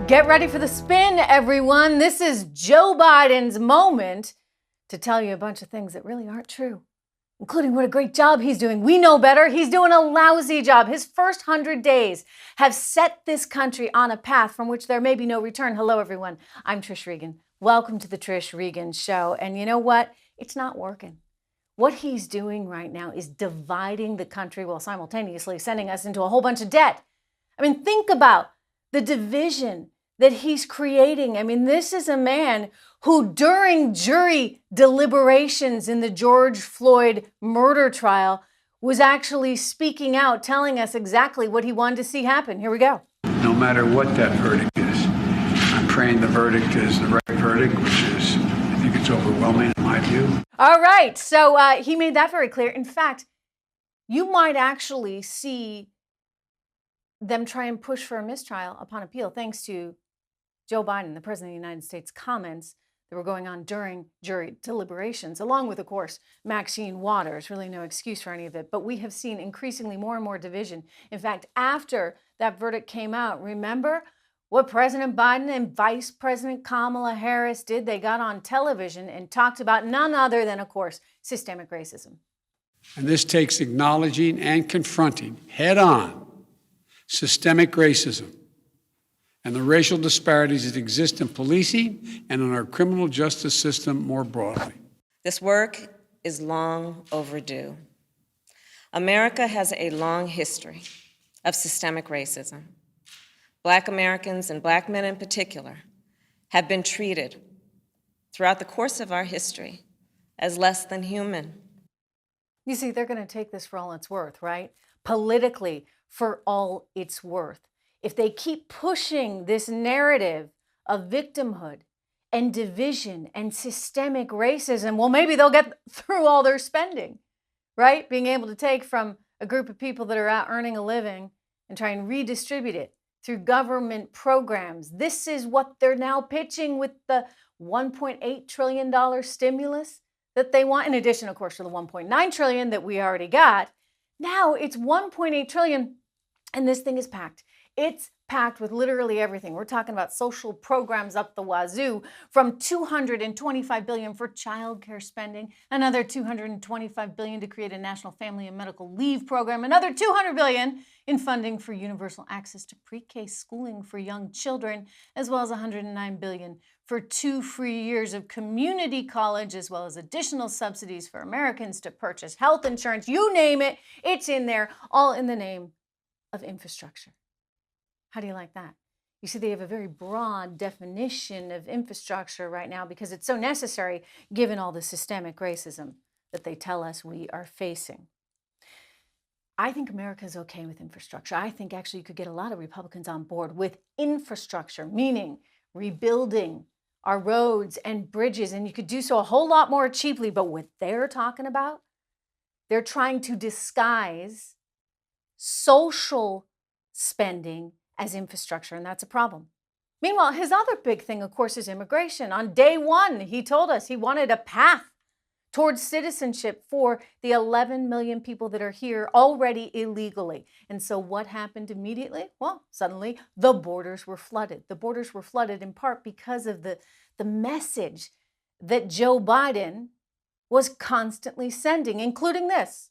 Get ready for the spin, everyone. This is Joe Biden's moment to tell you a bunch of things that really aren't true, including what a great job he's doing. We know better. He's doing a lousy job. His first 100 days have set this country on a path from which there may be no return. Hello, everyone. I'm Trish Regan. Welcome to the Trish Regan Show. And you know what? It's not working. What he's doing right now is dividing the country while simultaneously sending us into a whole bunch of debt. I mean, think about the division that he's creating. I mean, this is a man who during jury deliberations in the George Floyd murder trial was actually speaking out, telling us exactly what he wanted to see happen. Here we go. No matter what that verdict is, I'm praying the verdict is the right verdict, which is, I think it's overwhelming in my view. All right. So he made that very clear. In fact, you might actually see them try and push for a mistrial upon appeal, thanks to Joe Biden, the President of the United States, comments that were going on during jury deliberations, along with, of course, Maxine Waters. Really no excuse for any of it. But we have seen increasingly more and more division. In fact, after that verdict came out, remember what President Biden and Vice President Kamala Harris did? They got on television and talked about none other than, of course, systemic racism. And this takes acknowledging and confronting head on systemic racism and the racial disparities that exist in policing and in our criminal justice system more broadly. This work is long overdue. America has a long history of systemic racism. Black Americans, and Black men in particular, have been treated throughout the course of our history as less than human. You see, they're going to take this for all it's worth, right? Politically, for all it's worth. If they keep pushing this narrative of victimhood and division and systemic racism, well, maybe they'll get through all their spending, right? Being able to take from a group of people that are out earning a living and try and redistribute it through government programs. This is what they're now pitching with the $1.8 trillion stimulus that they want, in addition, of course, to the $1.9 trillion that we already got. Now it's $1.8 trillion, and this thing is packed. It's packed with literally everything. We're talking about social programs up the wazoo, from $225 billion for childcare spending, another $225 billion to create a national family and medical leave program, another $200 billion in funding for universal access to pre-K schooling for young children, as well as $109 billion for 2 free years of community college, as well as additional subsidies for Americans to purchase health insurance. You name it, it's in there, all in the name of infrastructure. How do you like that? You see, they have a very broad definition of infrastructure right now because it's so necessary given all the systemic racism that they tell us we are facing. I think America is okay with infrastructure. I think actually you could get a lot of Republicans on board with infrastructure, meaning rebuilding our roads and bridges, and you could do so a whole lot more cheaply. But what they're talking about, they're trying to disguise social spending as infrastructure, and that's a problem. Meanwhile, his other big thing, of course, is immigration. On day one, he told us he wanted a path towards citizenship for the 11 million people that are here already illegally. And so what happened immediately? Well, suddenly the borders were flooded. The borders were flooded in part because of the message that Joe Biden was constantly sending, including this.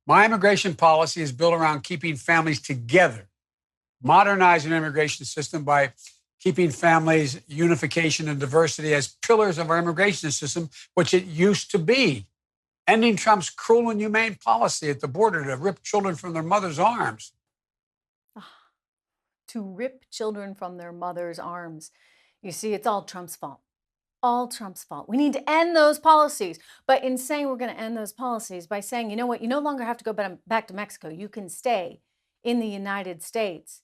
My immigration policy is built around keeping families together, modernizing the immigration system by keeping families, unification, and diversity as pillars of our immigration system, which it used to be. Ending Trump's cruel and inhumane policy at the border to rip children from their mother's arms. To rip children from their mother's arms. You see, it's all Trump's fault. All Trump's fault. We need to end those policies. But in saying we're going to end those policies by saying, you know what, you no longer have to go back to Mexico. You can stay in the United States.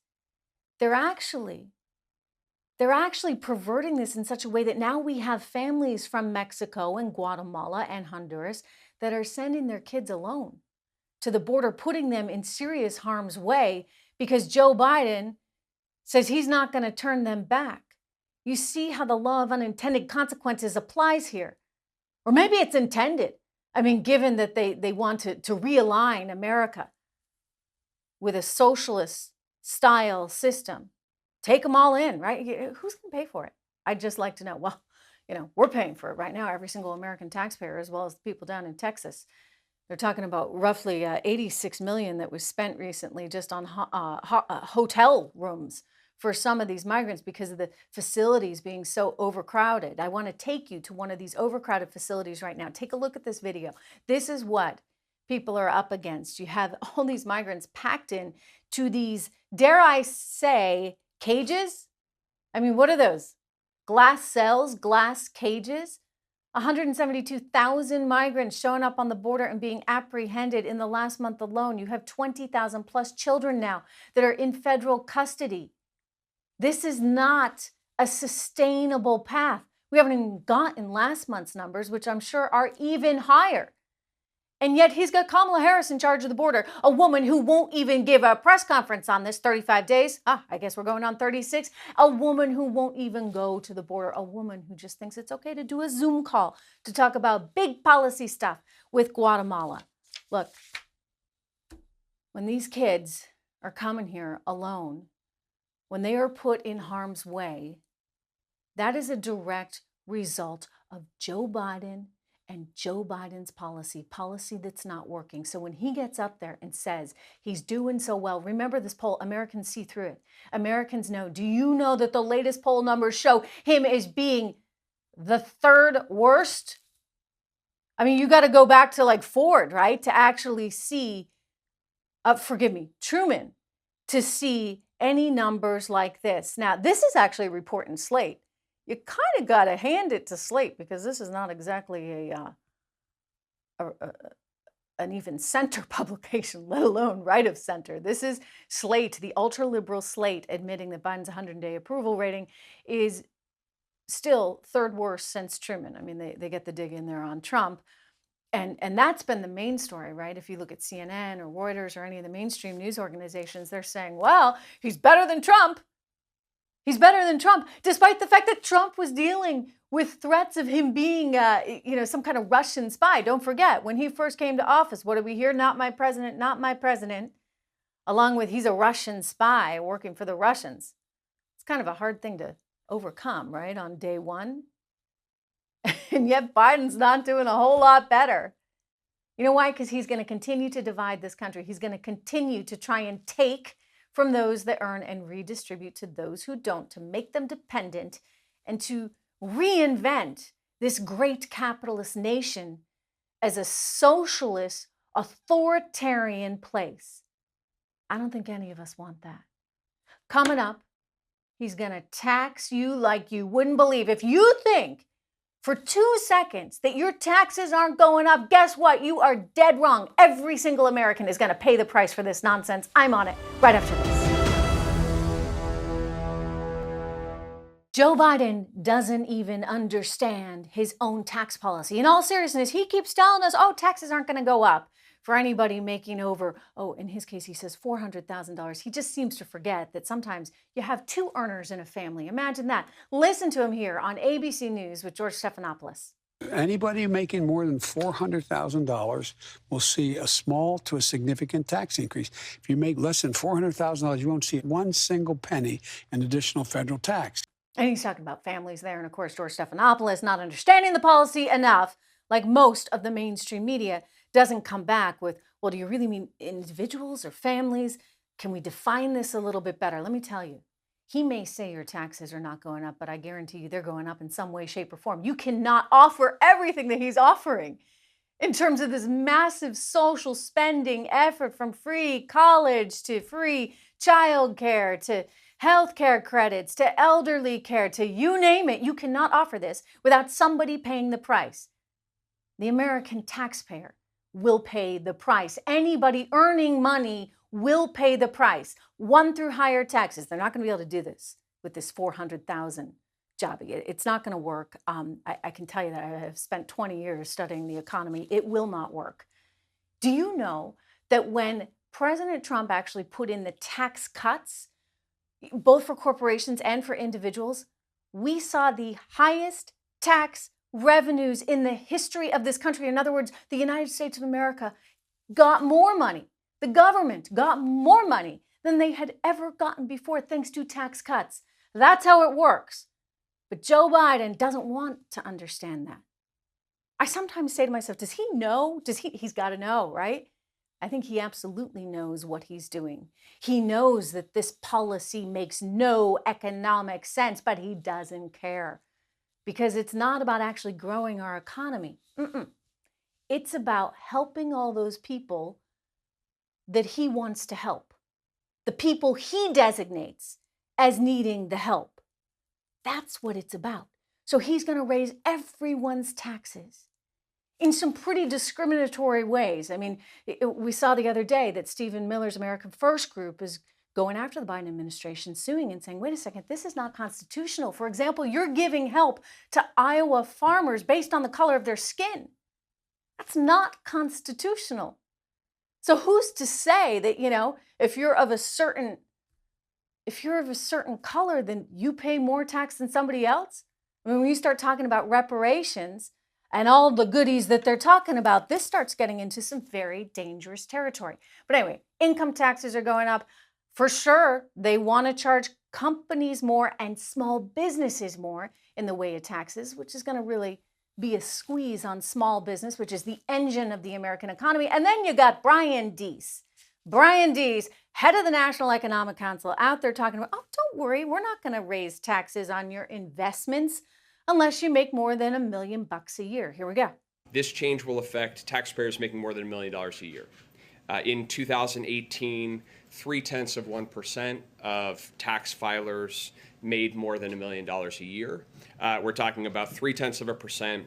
They're actually perverting this in such a way that now we have families from Mexico and Guatemala and Honduras that are sending their kids alone to the border, putting them in serious harm's way because Joe Biden says he's not going to turn them back. You see how the law of unintended consequences applies here. Or maybe it's intended. I mean, given that they want to realign America with a socialist style system take them all in, right? Who's going to pay for it? I'd just like to know. Well, we're paying for it right now, every single American taxpayer, as well as the people down in Texas. They're talking about roughly $86 million that was spent recently just on hotel rooms for some of these migrants because of the facilities being so overcrowded. I want to take you to one of these overcrowded facilities right now. Take a look at this video. This is what people are up against. You have all these migrants packed in to these, dare I say, cages? I mean, what are those? Glass cells, glass cages? 172,000 migrants showing up on the border and being apprehended in the last month alone. You have 20,000 plus children now that are in federal custody. This is not a sustainable path. We haven't even gotten last month's numbers, which I'm sure are even higher. And yet he's got Kamala Harris in charge of the border, a woman who won't even give a press conference on this 35 days. I guess we're going on 36. A woman who won't even go to the border, a woman who just thinks it's okay to do a Zoom call to talk about big policy stuff with Guatemala. Look, when these kids are coming here alone, when they are put in harm's way, that is a direct result of Joe Biden and Joe Biden's policy that's not working. So when he gets up there and says he's doing so well, remember this poll, Americans see through it. Americans know. Do you know that the latest poll numbers show him as being the third worst? I mean, you got to go back to like Ford, right? To actually see, Truman, to see any numbers like this. Now, this is actually a report in Slate. You kind of got to hand it to Slate because this is not exactly an even center publication, let alone right of center. This is Slate, the ultra-liberal Slate, admitting that Biden's 100-day approval rating is still third worst since Truman. I mean, they get the dig in there on Trump. And that's been the main story, right? If you look at CNN or Reuters or any of the mainstream news organizations, they're saying, well, he's better than Trump. He's better than Trump, despite the fact that Trump was dealing with threats of him being, some kind of Russian spy. Don't forget, when he first came to office, what did we hear? Not my president, not my president. Along with he's a Russian spy working for the Russians. It's kind of a hard thing to overcome, right, on day one. And yet Biden's not doing a whole lot better. You know why? Because he's going to continue to divide this country. He's going to continue to try and take from those that earn and redistribute to those who don't, to make them dependent and to reinvent this great capitalist nation as a socialist, authoritarian place. I don't think any of us want that. Coming up, he's going to tax you like you wouldn't believe. If you think for 2 seconds that your taxes aren't going up, guess what? You are dead wrong. Every single American is going to pay the price for this nonsense. I'm on it right after this. Joe Biden doesn't even understand his own tax policy. In all seriousness, he keeps telling us, taxes aren't going to go up for anybody making over, in his case, he says $400,000. He just seems to forget that sometimes you have 2 earners in a family. Imagine that. Listen to him here on ABC News with George Stephanopoulos. Anybody making more than $400,000 will see a small to a significant tax increase. If you make less than $400,000, you won't see one single penny in additional federal tax. And he's talking about families there. And of course, George Stephanopoulos, not understanding the policy enough, like most of the mainstream media, doesn't come back with, well, do you really mean individuals or families? Can we define this a little bit better? Let me tell you, he may say your taxes are not going up, but I guarantee you they're going up in some way, shape, or form. You cannot offer everything that he's offering in terms of this massive social spending effort, from free college to free childcare to healthcare credits to elderly care to you name it. You cannot offer this without somebody paying the price. The American taxpayer will pay the price. Anybody earning money will pay the price. One, through higher taxes. They're not going to be able to do this with this 400,000 job. It's not going to work. I can tell you that I have spent 20 years studying the economy. It will not work. Do you know that when President Trump actually put in the tax cuts, both for corporations and for individuals, we saw the highest tax revenues in the history of this country. In other words, the United States of America got more money. The government got more money than they had ever gotten before thanks to tax cuts. That's how it works. But Joe Biden doesn't want to understand that. I sometimes say to myself, does he know? He's got to know, right? I think he absolutely knows what he's doing. He knows that this policy makes no economic sense, but he doesn't care because it's not about actually growing our economy. It's about helping all those people that he wants to help, the people he designates as needing the help. That's what it's about. So he's going to raise everyone's taxes in some pretty discriminatory ways. I mean, we saw the other day that Stephen Miller's American First Group is going after the Biden administration, suing and saying, wait a second, this is not constitutional. For example, you're giving help to Iowa farmers based on the color of their skin. That's not constitutional. So who's to say that, if you're of a certain color, then you pay more tax than somebody else? I mean, when you start talking about reparations and all the goodies that they're talking about, this starts getting into some very dangerous territory. But anyway, income taxes are going up. For sure, they want to charge companies more and small businesses more in the way of taxes, which is going to really be a squeeze on small business, which is the engine of the American economy. And then you got Brian Deese. Brian Deese, head of the National Economic Council, out there talking about, oh, don't worry, we're not going to raise taxes on your investments unless you make more than $1 million a year. Here we go. This change will affect taxpayers making more than $1 million a year. In 2018, 0.3% of tax filers made more than $1 million a year. We're talking about 0.3%.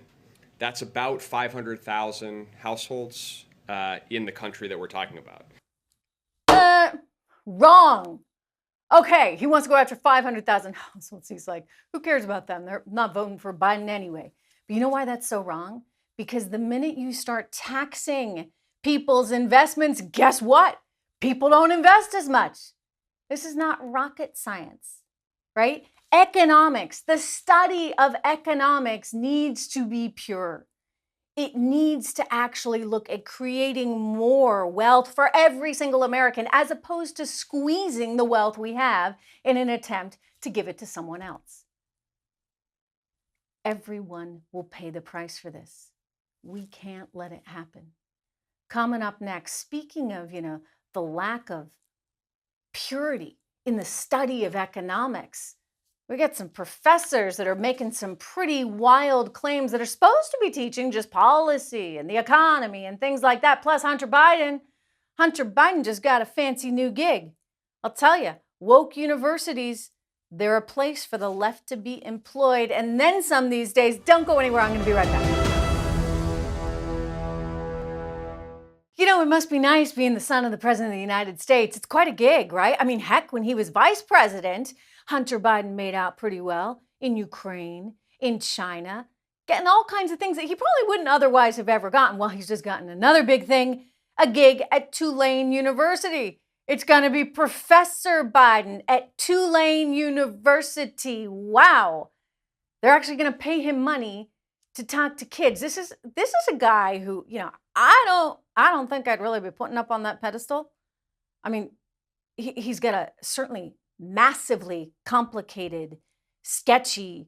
That's about 500,000 households in the country that we're talking about. Wrong. Okay, he wants to go after 500,000 households. He's like, who cares about them? They're not voting for Biden anyway. But you know why that's so wrong? Because the minute you start taxing people's investments, guess what? People don't invest as much. This is not rocket science, right? Economics, the study of economics needs to be pure. It needs to actually look at creating more wealth for every single American as opposed to squeezing the wealth we have in an attempt to give it to someone else. Everyone will pay the price for this. We can't let it happen. Coming up next, speaking of, the lack of purity in the study of economics, we got some professors that are making some pretty wild claims that are supposed to be teaching just policy and the economy and things like that. Plus Hunter Biden just got a fancy new gig. I'll tell you, woke universities, they're a place for the left to be employed and then some these days. Don't go anywhere. I'm going to be right back. It must be nice being the son of the President of the United States. It's quite a gig, right? I mean, heck, when he was vice president, Hunter Biden made out pretty well in Ukraine, in China, getting all kinds of things that he probably wouldn't otherwise have ever gotten. Well, he's just gotten another big thing, a gig at Tulane University. It's going to be Professor Biden at Tulane University. Wow. They're actually going to pay him money to talk to kids. This is a guy who, I don't think I'd really be putting up on that pedestal. I mean, he's got a certainly massively complicated, sketchy,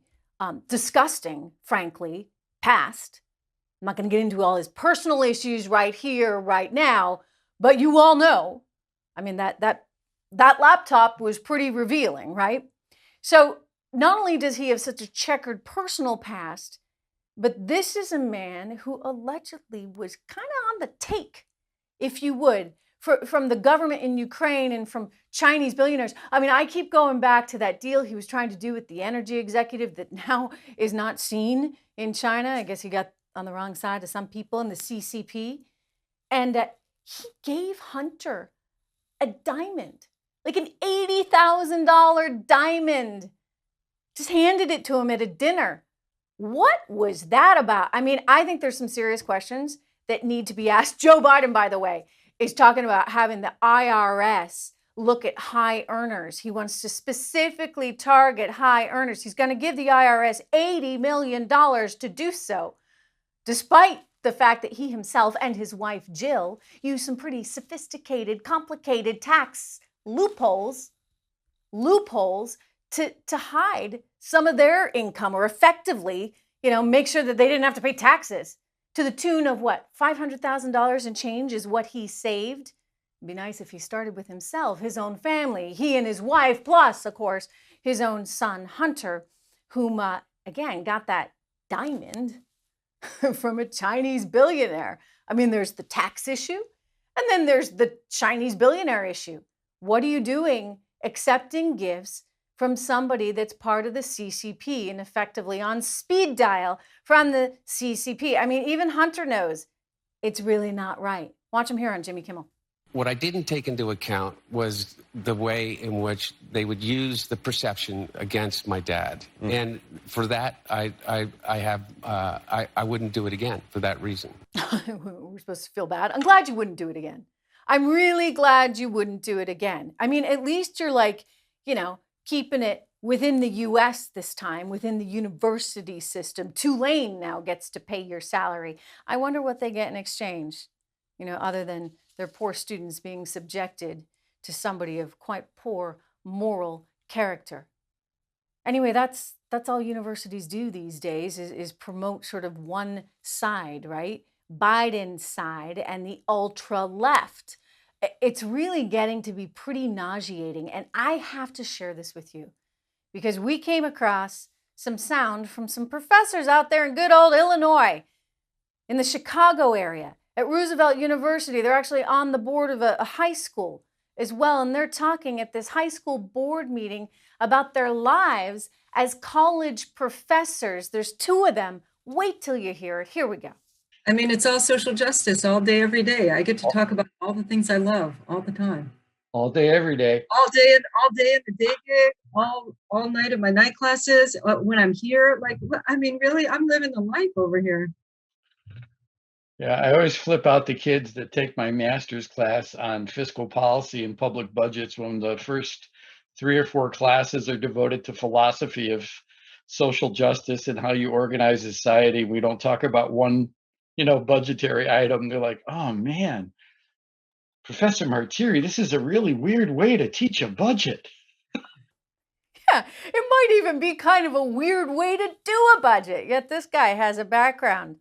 disgusting, frankly, past. I'm not going to get into all his personal issues right here, right now, but you all know. I mean, that laptop was pretty revealing, right? So not only does he have such a checkered personal past, but this is a man who allegedly was kind of on the take, if you would, from the government in Ukraine and from Chinese billionaires. I mean, I keep going back to that deal he was trying to do with the energy executive that now is not seen in China. I guess he got on the wrong side of some people in the CCP. And he gave Hunter a diamond, like an $80,000 diamond. Just handed it to him at a dinner. What was that about? I mean, I think there's some serious questions that need to be asked. Joe Biden, by the way, is talking about having the IRS look at high earners. He wants to specifically target high earners. He's going to give the IRS $80 million to do so, despite the fact that he himself and his wife, Jill, use some pretty sophisticated, complicated tax loopholes to hide some of their income, or effectively, make sure that they didn't have to pay taxes, to the tune of what, $500,000 and change is what he saved. It'd be nice if he started with himself, his own family, he and his wife, plus, of course, his own son, Hunter, whom, again, got that diamond from a Chinese billionaire. I mean, there's the tax issue, and then there's the Chinese billionaire issue. What are you doing accepting gifts from somebody that's part of the CCP and effectively on speed dial from the CCP? I mean, even Hunter knows it's really not right. Watch him here on Jimmy Kimmel. What I didn't take into account was the way in which they would use the perception against my dad. And for that, I wouldn't do it again for that reason. We're supposed to feel bad. I'm glad you wouldn't do it again. I'm really glad you wouldn't do it again. I mean, at least you're like, keeping it within the US this time, within the university system. Tulane now gets to pay your salary. I wonder what they get in exchange, other than their poor students being subjected to somebody of quite poor moral character. Anyway, that's all universities do these days is promote sort of one side, right? Biden's side and the ultra left. It's really getting to be pretty nauseating. And I have to share this with you because we came across some sound from some professors out there in good old Illinois, in the Chicago area. At Roosevelt University, they're actually on the board of a high school as well, and they're talking at this high school board meeting about their lives as college professors. There's two of them. Wait till you hear it. Here we go. I mean, it's all social justice all day, every day. I get to talk about all the things I love all the time. All day, every day. All day in the day gig, all night in my night classes. When I'm here, really, I'm living the life over here. Yeah, I always flip out the kids that take my master's class on fiscal policy and public budgets when the first 3 or 4 classes are devoted to philosophy of social justice and how you organize society. We don't talk about one, budgetary item. They're like, oh man, Professor Martiri, this is a really weird way to teach a budget. Yeah, it might even be kind of a weird way to do a budget. Yet this guy has a background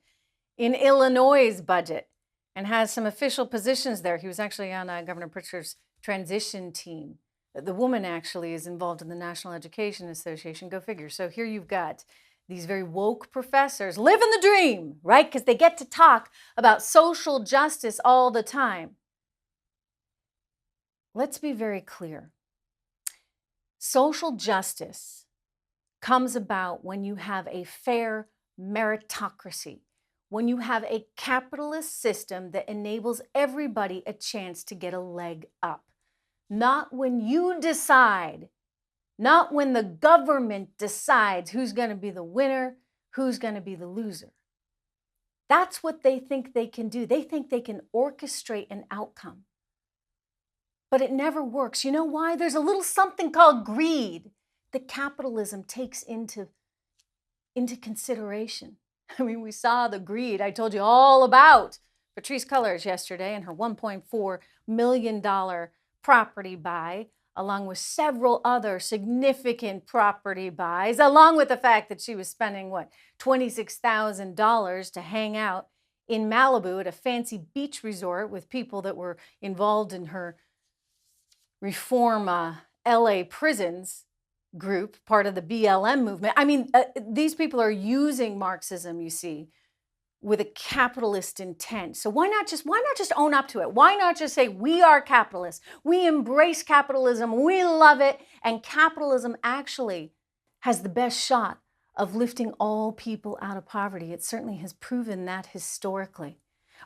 in Illinois' budget and has some official positions there. He was actually on Governor Pritzker's transition team. The woman actually is involved in the National Education Association. Go figure. So here you've got these very woke professors living the dream, right? Because they get to talk about social justice all the time. Let's be very clear. Social justice comes about when you have a fair meritocracy, when you have a capitalist system that enables everybody a chance to get a leg up. Not when you decide, not when the government decides who's going to be the winner, who's going to be the loser. That's what they think they can do. They think they can orchestrate an outcome. But it never works. You know why? There's a little something called greed that capitalism takes into consideration. I mean, we saw the greed I told you all about Patrisse Cullors yesterday and her $1.4 million property buy, along with several other significant property buys, along with the fact that she was spending, $26,000 to hang out in Malibu at a fancy beach resort with people that were involved in her reform LA prisons group, part of the BLM movement. I mean, these people are using Marxism, you see, with a capitalist intent. So why not just own up to it? Why not just say we are capitalists? We embrace capitalism. We love it. And capitalism actually has the best shot of lifting all people out of poverty. It certainly has proven that historically.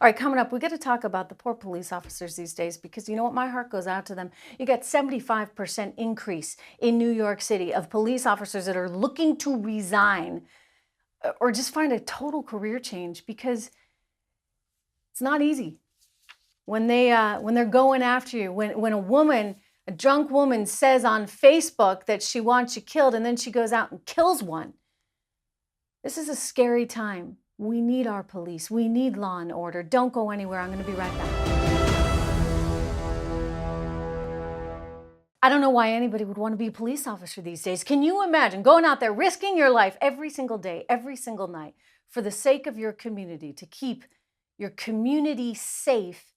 All right, coming up, we got to talk about the poor police officers these days because you know what? My heart goes out to them. You got 75% increase in New York City of police officers that are looking to resign or just find a total career change because it's not easy when they're going after you. When a drunk woman says on Facebook that she wants you killed and then she goes out and kills one. This is a scary time. We need our police. We need law and order. Don't go anywhere. I'm going to be right back. I don't know why anybody would want to be a police officer these days. Can you imagine going out there, risking your life every single day, every single night, for the sake of your community, to keep your community safe,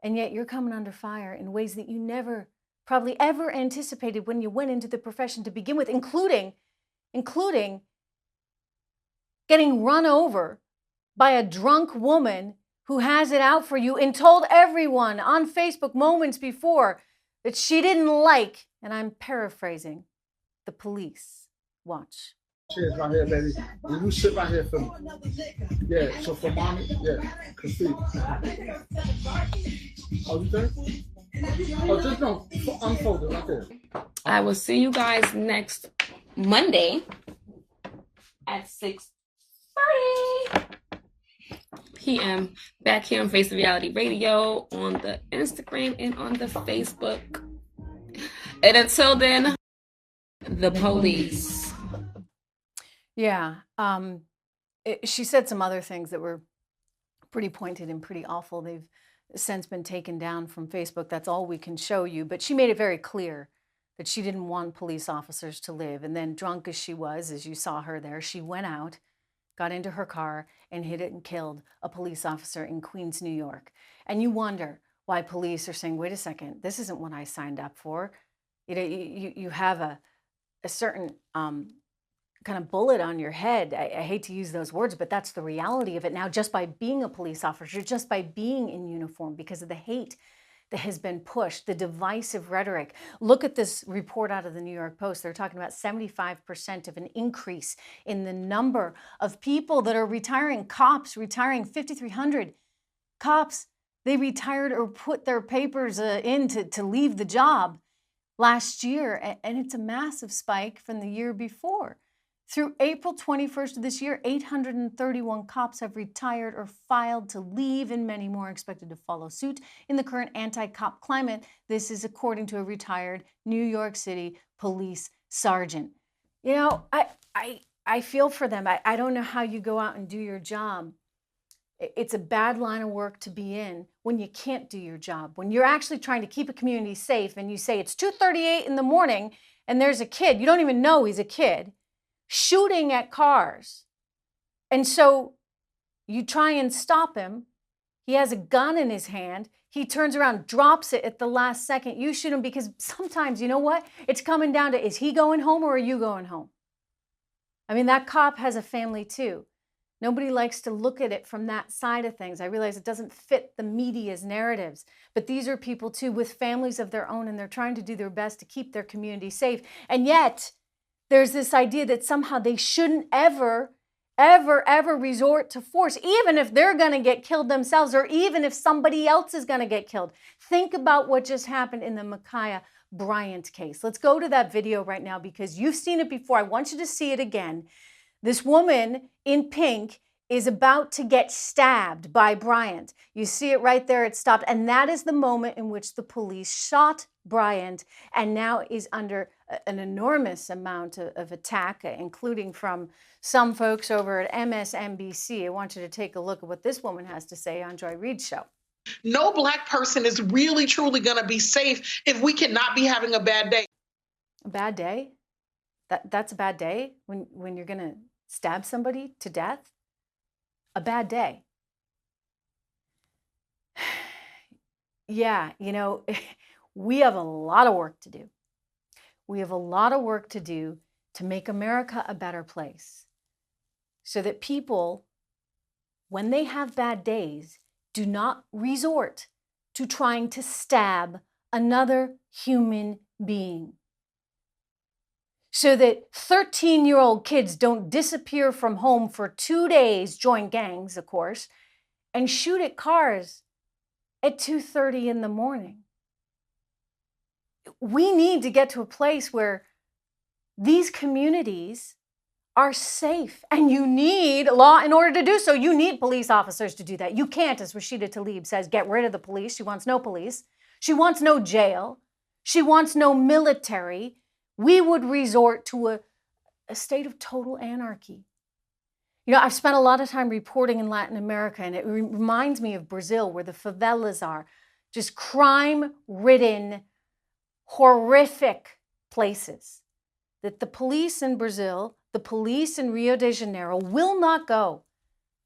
and yet you're coming under fire in ways that you never probably ever anticipated when you went into the profession to begin with, including getting run over by a drunk woman who has it out for you and told everyone on Facebook moments before that she didn't like, and I'm paraphrasing, the police. Watch. Cheers right here, baby. Will you sit right here for me? Yeah, so for mommy, yeah, Christine. Oh, you think? Oh, just don't unfold it right there. I will see you guys next Monday at 6:30 p.m. back here on Face of Reality Radio, on the Instagram and on the Facebook. And until then, the police. Yeah. She said some other things that were pretty pointed and pretty awful. They've since been taken down from Facebook. That's all we can show you. But she made it very clear that she didn't want police officers to live. And then, drunk as she was, as you saw her there, she went out, got into her car, and hit it and killed a police officer in Queens, New York. And you wonder why police are saying, wait a second, this isn't what I signed up for. You know, you have a certain kind of bullet on your head. I hate to use those words, but that's the reality of it now, just by being a police officer, just by being in uniform, because of the hate that has been pushed, the divisive rhetoric. Look at this report out of the New York Post. They're talking about 75% of an increase in the number of people that are retiring, cops retiring, 5,300 cops. They retired or put their papers in to leave the job last year, and it's a massive spike from the year before. Through April 21st of this year, 831 cops have retired or filed to leave, and many more expected to follow suit in the current anti-cop climate. This is according to a retired New York City police sergeant. You know, I feel for them. I don't know how you go out and do your job. It's a bad line of work to be in when you can't do your job, when you're actually trying to keep a community safe and you say it's 2:38 in the morning and there's a kid, you don't even know he's a kid, shooting at cars. And so you try and stop him. He has a gun in his hand. He turns around, drops it at the last second. You shoot him because sometimes, you know what? It's coming down to, is he going home or are you going home? I mean, that cop has a family too. Nobody likes to look at it from that side of things. I realize it doesn't fit the media's narratives, but these are people too with families of their own, and they're trying to do their best to keep their community safe. And yet, there's this idea that somehow they shouldn't ever resort to force, even if they're going to get killed themselves or even if somebody else is going to get killed. Think about what just happened in the Ma'Khia Bryant case. Let's go to that video right now because you've seen it before. I want you to see it again. This woman in pink is about to get stabbed by Bryant. You see it right there, it stopped. And that is the moment in which the police shot Bryant and now is under an enormous amount of attack, including from some folks over at MSNBC. I want you to take a look at what this woman has to say on Joy Reid's show. No Black person is really, truly going to be safe if we cannot be having a bad day. A bad day? That's a bad day when you're going to stab somebody to death? A bad day. Yeah, you know, we have a lot of work to do. We have a lot of work to do to make America a better place so that people, when they have bad days, do not resort to trying to stab another human being. So that 13-year-old kids don't disappear from home for 2 days, join gangs, of course, and shoot at cars at 2:30 in the morning. We need to get to a place where these communities are safe, and you need law in order to do so. You need police officers to do that. You can't, as Rashida Tlaib says, get rid of the police. She wants no police. She wants no jail. She wants no military. We would resort to a state of total anarchy. You know, I've spent a lot of time reporting in Latin America, and it reminds me of Brazil, where the favelas are just crime-ridden, horrific places that the police in Brazil, the police in Rio de Janeiro will not go.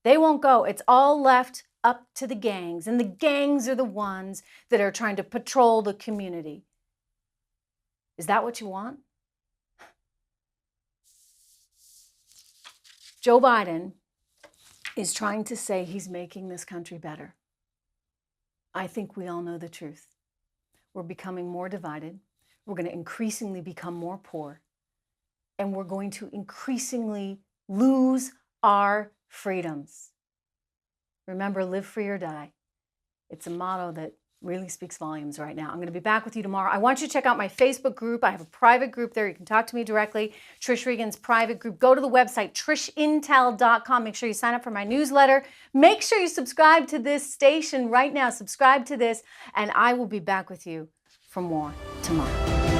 They won't go. It's all left up to the gangs, and the gangs are the ones that are trying to patrol the community. Is that what you want? Joe Biden is trying to say he's making this country better. I think we all know the truth. We're becoming more divided. We're going to increasingly become more poor. And we're going to increasingly lose our freedoms. Remember, live free or die. It's a motto that really speaks volumes right now. I'm going to be back with you tomorrow. I want you to check out my Facebook group. I have a private group there. You can talk to me directly. Trish Regan's private group. Go to the website, trishintel.com. Make sure you sign up for my newsletter. Make sure you subscribe to this station right now. Subscribe to this, and I will be back with you for more tomorrow.